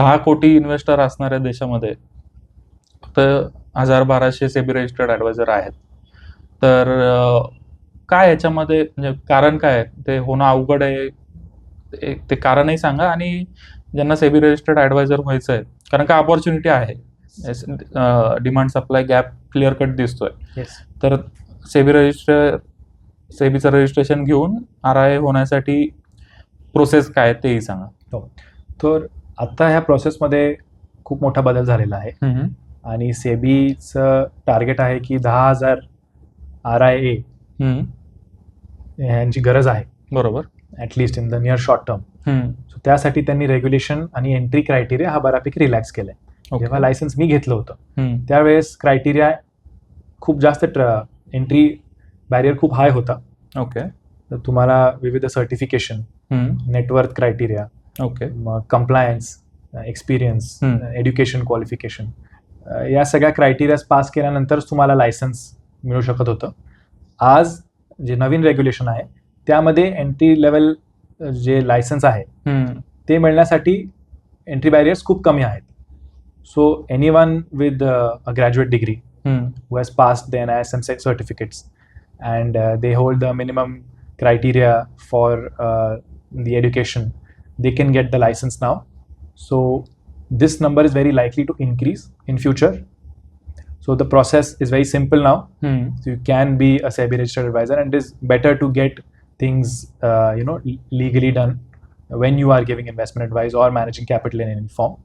10 कोटी इन्व्हेस्टर असणाऱ्या देशामध्ये फक्त 1,000-1,200 सेबी रजिस्टर्ड ॲडवायझर आहेत. तर काय याच्यामध्ये म्हणजे कारण काय आहे? ते होणं अवघड आहे. ते कारणही सांगा आणि ज्यांना सेबी रजिस्टर्ड ॲडवायझर व्हायचं आहे, कारण का अपॉर्च्युनिटी आहे. Demand supply gap clear cut दिसतोय. येस. तर सेबीचं रजिस्ट्रेशन घेऊन RIA होण्यासाठी प्रोसेस काय आहे तेही सांगा. तर आता ह्या प्रोसेसमध्ये खूप मोठा बदल झालेला आहे आणि सेबीचं टार्गेट आहे की 10,000 RIA यांची गरज आहे, बरोबर. At least in the near short term. So त्यासाठी त्यांनी रेग्युलेशन आणि एंट्री क्रायटेरिया हा बऱ्यापैकी रिलॅक्स केलाय. जेव्हा लायसन्स मी घेतलं होतं त्यावेळेस क्रायटेरिया खूप जास्त एंट्री बॅरियर खूप हाय होता. ओके. तर तुम्हाला विविध certification, net worth criteria, okay, compliance, experience, education qualification, या सगळ्या क्रायटेरियाज पास केल्यानंतरच तुम्हाला लायसन्स मिळू शकत होतं. आज जे नवीन रेग्युलेशन आहे त्यामध्ये एंट्री लेवल जे लायसन्स आहे ते मिळण्यासाठी एंट्री बॅरियर्स खूप कमी आहेत. So anyone with a graduate degree who has passed the NISM certificates and they hold the minimum criteria for the education, they can get the license now. So this number is very likely to increase in future. So the process is very simple now. So you can be a SEBI registered advisor, and it is better to get things legally done when you are giving investment advice or managing capital in any form.